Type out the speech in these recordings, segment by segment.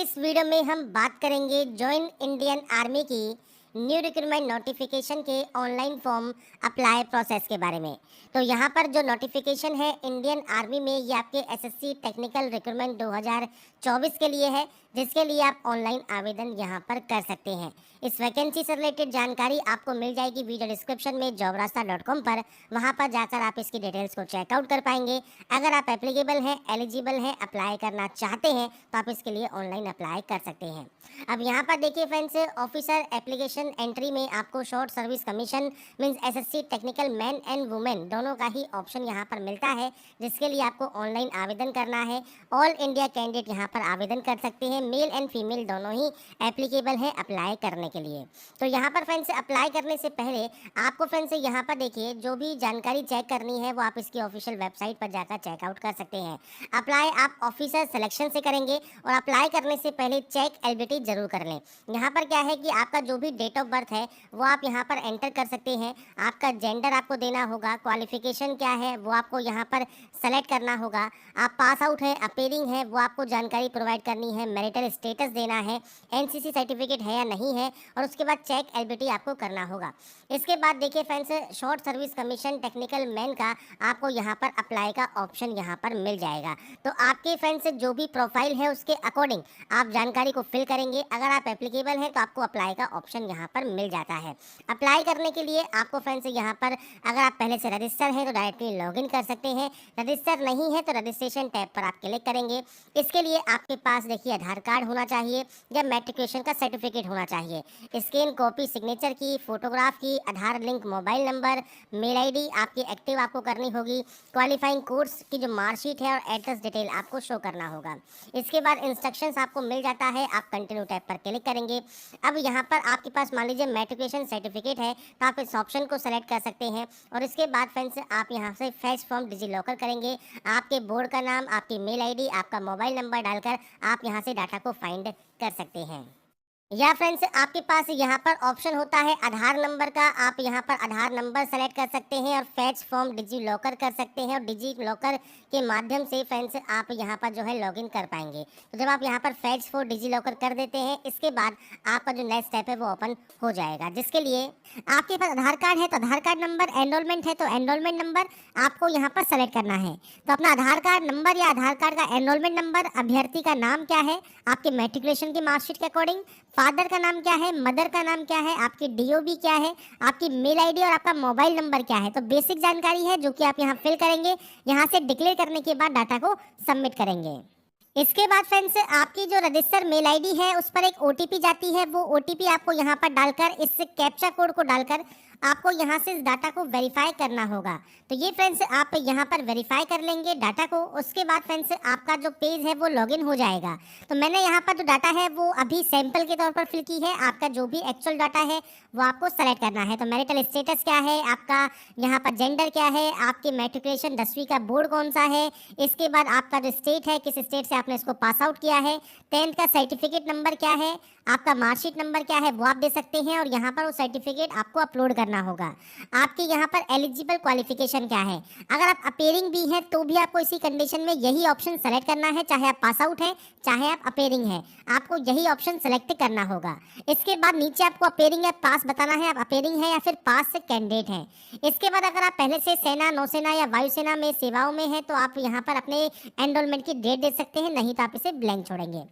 इस वीडियो में हम बात करेंगे जॉइन इंडियन आर्मी की न्यू रिक्रूटमेंट नोटिफिकेशन के ऑनलाइन फॉर्म अप्लाई प्रोसेस के बारे में। तो यहाँ पर जो नोटिफिकेशन है इंडियन आर्मी में, ये आपके एसएससी टेक्निकल रिक्रूटमेंट 2024 के लिए है, जिसके लिए आप ऑनलाइन आवेदन यहाँ पर कर सकते हैं। इस वैकेंसी से रिलेटेड जानकारी आपको मिल जाएगी वीडियो डिस्क्रिप्शन में jobrasta.com पर। वहाँ पर जाकर आप इसकी डिटेल्स को चेकआउट कर पाएंगे। अगर आप एप्लीकेबल हैं, एलिजिबल हैं, अप्लाई करना चाहते हैं तो आप इसके लिए ऑनलाइन अप्लाई कर सकते हैं। अब यहाँ पर देखिए फ्रेंड्स, ऑफिसर एप्लीकेशन एंट्री में आपको short service commission means SSC technical man and women दोनों का ही ऑप्शन यहाँ पर मिलता है, जिसके लिए आपको ऑनलाइन आवेदन करना है। ऑल इंडिया कैंडिडेट यहाँ पर आवेदन कर सकते हैं, मेल एंड फीमेल दोनों ही एप्लीकेबल है अप्लाई करने के लिए। तो यहाँ पर फ्रेंड्स अप्लाई करने से पहले आपको फ्रेंड्स यहाँ पर देखिए जो भी जानकारी चेक करनी है वो आप इसकी ऑफिशियल वेबसाइट पर जाकर चेकआउट कर सकते हैं। अप्लाई आप ऑफिसर सिलेक्शन से करेंगे और अप्लाई करने से पहले चेक एलिजिबिलिटी जरूर कर लें। यहाँ पर क्या है कि आपका जो भी डेट ऑफ बर्थ है वो आप यहाँ पर एंटर कर सकते हैं। आपका जेंडर आपको देना होगा, क्वालिफिकेशन क्या है वो आपको यहाँ पर सेलेक्ट करना होगा। आप पास आउट हैं, अपीयरिंग है वो आपको जानकारी प्रोवाइड करनी है, मैरिटल स्टेटस देना है, एनसीसी सर्टिफिकेट है या नहीं है, और उसके बाद चेक एलिजिबिलिटी आपको करना होगा। इसके बाद देखिए friends short service commission technical man का आपको यहाँ पर अप्लाई का ऑप्शन यहाँ पर मिल जाएगा। तो आपके फ्रेंड्स जो भी प्रोफाइल है उसके अकॉर्डिंग आप जानकारी को फिल करेंगे। अगर आप एप्लीकेबल हैं तो आपको अप्लाई का ऑप्शन यहाँ पर मिल जाता है। अप्लाई करने के लिए आपको फ्रेंड्स यहाँ पर अगर आप पहले से रजिस्टर हैं तो डायरेक्टली लॉगिन कर सकते हैं, रजिस्टर नहीं है तो रजिस्ट्रेशन टैब पर आप क्लिक करेंगे। इसके लिए आपके पास देखिए आधार कार्ड होना चाहिए या मैट्रिकुलेशन का सर्टिफिकेट होना चाहिए, स्कैन कॉपी सिग्नेचर की, फोटोग्राफ की, Aadhaar link, mobile number, mail ID आपकी एक्टिव आपको करनी होगी, क्वालिफाइंग कोर्स की जो मार्कशीट है और एड्रेस डिटेल आपको शो करना होगा। इसके बाद इंस्ट्रक्शंस आपको मिल जाता है, आप कंटिन्यू टैब पर क्लिक करेंगे। अब यहाँ पर आपके पास मान लीजिए मैट्रिकुलेशन सर्टिफिकेट है तो आप इस ऑप्शन को सेलेक्ट कर सकते हैं। और इसके बाद फ्रेंड्स आप यहाँ से फैच फॉर्म डिजी लॉकर करेंगे। आपके बोर्ड का नाम, आपकी मेल आईडी, आपका मोबाइल नंबर डालकर आप यहाँ से डाटा को फाइंड कर सकते हैं। या फ्रेंड्स आपके पास यहाँ पर ऑप्शन होता है आधार नंबर का, आप यहाँ पर आधार नंबर सेलेक्ट कर सकते हैं और फैच फॉर्म डिजी लॉकर कर सकते हैं, और डिजी लॉकर के माध्यम से फ्रेंड्स आप यहाँ पर जो है लॉगिन कर पाएंगे। तो जब आप यहाँ पर फैच फॉर डिजी लॉकर कर देते हैं, इसके बाद आपका जो नेक्स्ट स्टेप है वो ओपन हो जाएगा, जिसके लिए आपके पास आधार कार्ड है तो आधार कार्ड नंबर, एनरोलमेंट है तो एनरोलमेंट नंबर आपको यहाँ पर सेलेक्ट करना है। तो अपना आधार कार्ड नंबर या आधार कार्ड का एनरोलमेंट नंबर, अभ्यर्थी का नाम क्या है आपके मैट्रिकुलेशन की मार्कशीट के अकॉर्डिंग, फादर का नाम क्या है, मदर का नाम क्या है, आपकी डीओबी क्या है, आपकी मेल आईडी और आपका मोबाइल नंबर क्या है। तो बेसिक जानकारी है जो कि आप यहाँ फिल करेंगे। यहाँ से डिक्लेयर करने के बाद डाटा को सबमिट करेंगे। इसके बाद फ्रेंड्स आपकी जो रजिस्टर मेल आईडी है उस पर एक ओटीपी जाती है, वो ओटीपी आपको यहाँ पर डालकर इस कैप्चा कोड को डालकर आपको यहाँ से इस डाटा को वेरीफाई करना होगा। तो ये फ्रेंड्स आप यहाँ पर वेरीफाई कर लेंगे डाटा को। उसके बाद फ्रेंड्स आपका जो पेज है वो लॉगिन हो जाएगा। तो मैंने यहाँ पर जो डाटा है वो अभी सैंपल के तौर पर फिल की है। आपका जो भी एक्चुअल डाटा है वो आपको सेलेक्ट करना है। तो मैरिटल स्टेटस क्या है, आपका यहाँ पर जेंडर क्या है, आपकी मैट्रिकुलेशन 10वीं का बोर्ड कौन सा है, इसके बाद आपका जो स्टेट है किस स्टेट से आपने इसको पास आउट किया है, 10th का सर्टिफिकेट नंबर क्या है, आपका मार्कशीट नंबर क्या है वो आप दे सकते हैं, और यहाँ पर वो सर्टिफिकेट आपको अपलोड करना होगा। आपके यहाँ पर एलिजिबल क्वालिफिकेशन क्या है, अगर आप अपीयरिंग भी हैं तो भी आपको इसी कंडीशन में यही ऑप्शन सेलेक्ट करना है, चाहे आप पास आउट हैं चाहे आप अपीयरिंग हैं, आपको यही ऑप्शन सेलेक्ट करना होगा। इसके बाद नीचे आपको अपीयरिंग या पास बताना है, आप अपीयरिंग है या फिर पास से कैंडिडेट हैं। इसके बाद अगर आप पहले से सेना, नौसेना या वायुसेना में सेवाओं में हैं तो आप यहाँ पर अपने एनरोलमेंट की डेट दे सकते हैं, नहीं तो आप इसे ब्लैंक छोड़ेंगे।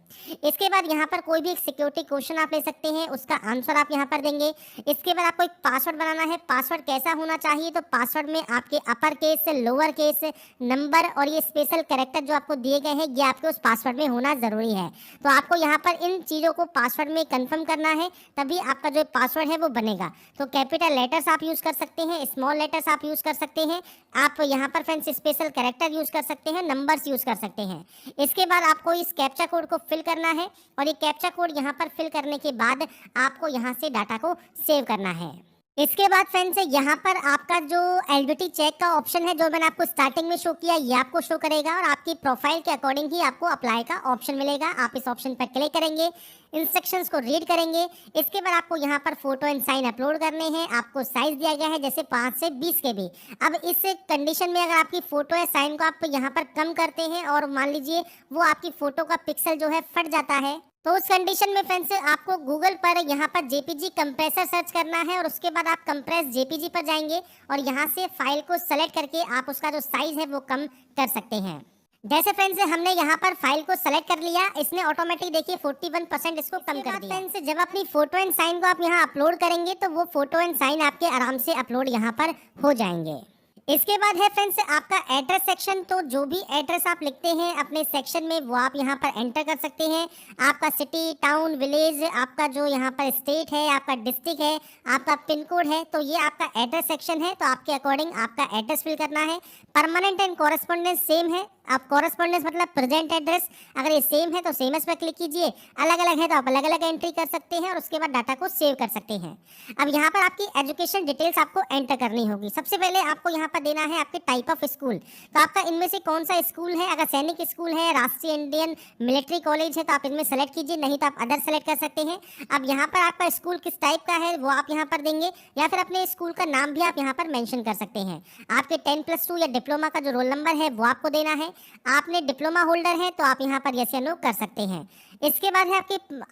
इसके बाद यहाँ पर कोई भी एक सिक्योरिटी क्वेश्चन आप ले सकते हैं, उसका आंसर आप यहाँ पर देंगे। इसके बाद आपको एक पासवर्ड बनाना है। पासवर्ड कैसा होना चाहिए, तो पासवर्ड में आपके upper case, lower case, number और ये स्पेशल कैरेक्टर जो आपको दिए गए हैं ये आपके उस पासवर्ड में होना ज़रूरी है। तो आपको यहाँ पर इन चीज़ों को पासवर्ड में कंफर्म करना है, तभी आपका जो पासवर्ड है वो बनेगा। तो कैपिटल लेटर्स आप यूज़ कर सकते हैं, स्मॉल लेटर्स आप यूज़ कर सकते हैं, आप यहाँ पर फ्रेंड्स स्पेशल कैरेक्टर यूज़ कर सकते हैं, नंबर्स यूज़ कर सकते हैं। इसके बाद आपको इस कैप्चा कोड को फिल करना है, और ये कैप्चा कोड यहाँ पर फिल करने के बाद आपको यहाँ से डाटा को सेव करना है। इसके बाद फ्रेंड्स यहाँ पर आपका जो एलिजिबिलिटी चेक का ऑप्शन है जो मैंने आपको स्टार्टिंग में शो किया ये आपको शो करेगा, और आपकी प्रोफाइल के अकॉर्डिंग ही आपको अप्लाई का ऑप्शन मिलेगा। आप इस ऑप्शन पर क्लिक करेंगे, इंस्ट्रक्शंस को रीड करेंगे। इसके बाद आपको यहाँ पर फोटो एंड साइन अपलोड करने हैं। आपको साइज दिया गया है जैसे 5 से 20 के भी। अब इस कंडीशन में अगर आपकी फोटो या साइन को आप यहाँ पर कम करते हैं और मान लीजिए वो आपकी फोटो का पिक्सल जो है फट जाता है, तो उस कंडीशन में फ्रेंड्स आपको गूगल पर यहाँ पर जेपीजी कंप्रेसर सर्च करना है और उसके बाद आप कंप्रेस जेपीजी पर जाएंगे और यहाँ से फाइल को सेलेक्ट करके आप उसका जो साइज है वो कम कर सकते हैं। जैसे फ्रेंड्स हमने यहाँ पर फाइल को सेलेक्ट कर लिया, इसने ऑटोमेटिक देखिए 41% इसको कम कर दिया। फ्रेंड्स जब अपनी फोटो एंड साइन को आप यहाँ अपलोड करेंगे तो वो फोटो एंड साइन आपके आराम से अपलोड यहाँ पर हो जाएंगे। इसके बाद है फ्रेंड्स आपका एड्रेस सेक्शन। तो जो भी एड्रेस आप लिखते हैं अपने सेक्शन में वो आप यहाँ पर एंटर कर सकते हैं। आपका सिटी, टाउन, विलेज, आपका जो यहाँ पर स्टेट है, आपका डिस्ट्रिक्ट है, आपका पिन कोड है, तो ये आपका एड्रेस सेक्शन है। तो आपके अकॉर्डिंग आपका एड्रेस फिल करना है। परमानेंट एंड कॉरेस्पॉन्डेंस सेम है। आप कॉरेस्पॉन्डेंस मतलब प्रेजेंट एड्रेस, अगर ये सेम है तो सेम एस पर क्लिक कीजिए, अलग अलग है तो आप अलग अलग एंट्री कर सकते हैं और उसके बाद डाटा को सेव कर सकते हैं। अब यहाँ पर आपकी एजुकेशन डिटेल्स आपको एंटर करनी होगी। सबसे पहले आपको यहाँ पर देना है आपके टाइप ऑफ स्कूल। तो आपका इनमें से कौन सा स्कूल है, अगर सैनिक स्कूल है, राष्ट्रीय इंडियन मिलिट्री कॉलेज है तो आप इनमें सेलेक्ट कीजिए, नहीं तो आप अदर सेलेक्ट कर सकते हैं। अब यहाँ पर आपका स्कूल किस टाइप का है वो आप यहाँ पर देंगे, या फिर अपने स्कूल का नाम भी आप यहाँ पर मेंशन कर सकते हैं। आपके 10+2 या डिप्लोमा का जो रोल नंबर है वो आपको देना है। आपने डिप्लोमा होल्डर है तो आप यहाँ पर यस या नो कर सकते हैं। इसके बाद है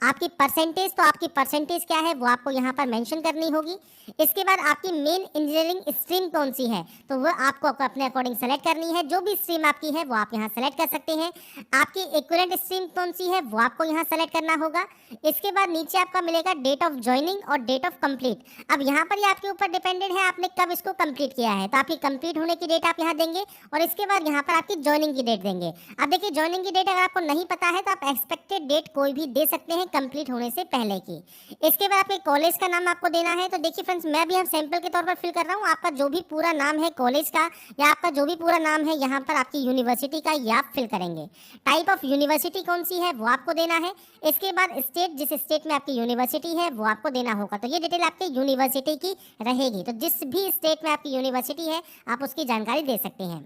आपकी परसेंटेज। तो आपकी परसेंटेज क्या है वो आपको यहाँ पर मेंशन करनी होगी। इसके बाद आपकी मेन इंजीनियरिंग स्ट्रीम कौन सी है तो वो आपको अपने अकॉर्डिंग सेलेक्ट करनी है। जो भी स्ट्रीम आपकी है वो आप यहाँ सेलेक्ट कर सकते हैं। आपकी इक्विवेलेंट स्ट्रीम कौन सी है वो आपको यहाँ सेलेक्ट करना होगा। इसके बाद नीचे आपका मिलेगा डेट ऑफ ज्वाइनिंग और डेट ऑफ कंप्लीट। अब यहाँ पर ये आपके ऊपर डिपेंडेड है आपने कब इसको कंप्लीट किया है। तो आपकी कंप्लीट होने की डेट आप यहाँ देंगे और इसके बाद यहाँ पर आपकी ज्वाइनिंग की डेट देंगे। अब देखिए ज्वाइनिंग की डेट अगर आपको नहीं पता है तो आप एक्सपेक्टेड डेट कोई भी दे सकते हैं कंप्लीट होने से पहले की। इसके बाद आपके कॉलेज का नाम आपको देना है। तो देखिए फ्रेंड्स मैं भी हम सैंपल के तौर पर फिल कर रहा हूँ। आपका जो भी पूरा नाम है कॉलेज का या आपका जो भी पूरा नाम है यहाँ पर आपकी यूनिवर्सिटी का ये आप फिल करेंगे। टाइप ऑफ यूनिवर्सिटी कौन सी है वो आपको देना है। इसके बाद स्टेट, जिस स्टेट में आपकी यूनिवर्सिटी है वो आपको देना होगा। तो ये डिटेल आपकी यूनिवर्सिटी की रहेगी। तो जिस भी स्टेट में आपकी यूनिवर्सिटी है आप उसकी जानकारी दे सकते हैं।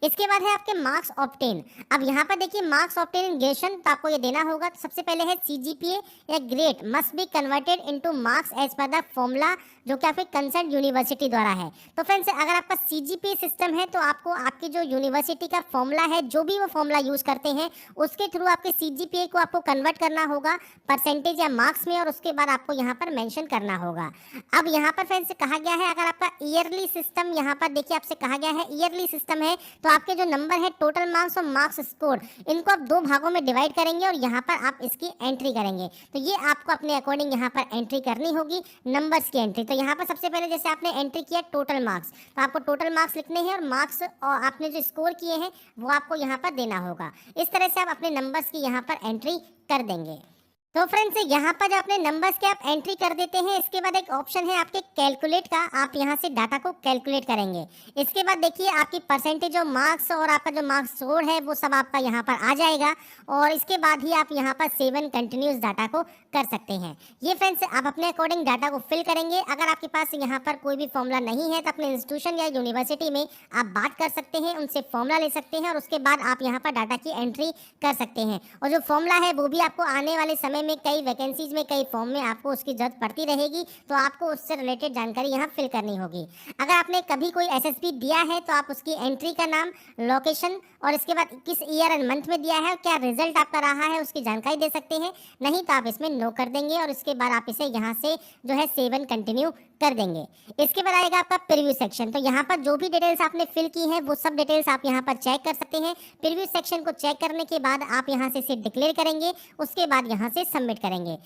इसके बाद है आपके मार्क्स ऑब्टेन। अब यहाँ पर देखिए मार्क्स ऑब्टेन इन ग्रेजुएशन तो आपको ये देना होगा। तो सबसे पहले है सीजीपीए या grade must be converted into marks as per the formula जो कि आपके कंसर्न यूनिवर्सिटी द्वारा है। तो फ्रेंड्स अगर आपका सीजीपीए सिस्टम है तो आपको आपकी जो यूनिवर्सिटी का फॉर्मूला है, जो भी वो फॉर्मूला यूज करते हैं उसके थ्रू आपके सीजीपीए को आपको कन्वर्ट करना होगा परसेंटेज या मार्क्स में और उसके बाद आपको यहाँ पर मेंशन करना होगा। अब यहाँ पर फ्रेंड्स कहा गया है अगर आपका ईयरली सिस्टम, यहाँ पर देखिए आपसे कहा गया है ईयरली सिस्टम है तो आपके जो नंबर है टोटल मार्क्स और मार्क्स स्कोर इनको आप 2 भागों में डिवाइड करेंगे और यहाँ पर आप इसकी एंट्री करेंगे। तो ये आपको अपने अकॉर्डिंग यहाँ पर एंट्री करनी होगी, नंबर्स की एंट्री। तो यहाँ पर सबसे पहले जैसे आपने एंट्री किया टोटल मार्क्स, तो आपको टोटल मार्क्स लिखने हैं और मार्क्स और आपने जो स्कोर किए हैं वो आपको यहाँ पर देना होगा। इस तरह से आप अपने नंबर्स की यहाँ पर एंट्री कर देंगे। तो फ्रेंड्स यहाँ पर जो अपने नंबर्स के आप एंट्री कर देते हैं इसके बाद एक ऑप्शन है आपके कैलकुलेट का, आप यहाँ से डाटा को कैलकुलेट करेंगे। इसके बाद देखिए आपकी परसेंटेज और मार्क्स और आपका जो मार्क्स स्कोर है वो सब आपका यहाँ पर आ जाएगा और इसके बाद ही आप यहाँ पर सेव एंड कंटिन्यूस डाटा को कर सकते हैं। ये फ्रेंड्स आप अपने अकॉर्डिंग डाटा को फिल करेंगे। अगर आपके पास यहाँ पर कोई भी फॉर्मूला नहीं है तो अपने इंस्टीट्यूशन या यूनिवर्सिटी में आप बात कर सकते हैं, उनसे फॉर्मूला ले सकते हैं और उसके बाद आप यहाँ पर डाटा की एंट्री कर सकते हैं। और जो फॉर्मूला है वो भी आपको आने वाले समय में कई वैकेंसीज में कई फॉर्म में आपको उसकी जरूरत पड़ती रहेगी, तो आपको उससे रिलेटेड जानकारी यहाँ फिल करनी होगी। अगर आपने कभी कोई एसएसबी दिया है तो आप उसकी एंट्री का नाम, लोकेशन और इसके बाद किस ईयर एंड मंथ में दिया है और क्या रिजल्ट आपका रहा है उसकी जानकारी दे सकते हैं। नहीं तो आप इसमें नो कर देंगे और इसके बाद आप इसे यहाँ से जो है सेव एंड कंटिन्यू कर देंगे। इसके बाद आएगा आपका प्रीव्यू सेक्शन। तो यहाँ पर जो भी डिटेल्स आपने फिल की हैं वो सब डिटेल्स आप यहाँ पर चेक कर सकते हैं। प्रीव्यू सेक्शन को चेक करने के बाद आप यहाँ से इसे डिक्लेयर करेंगे, उसके बाद यहाँ से सबमिट करेंगे।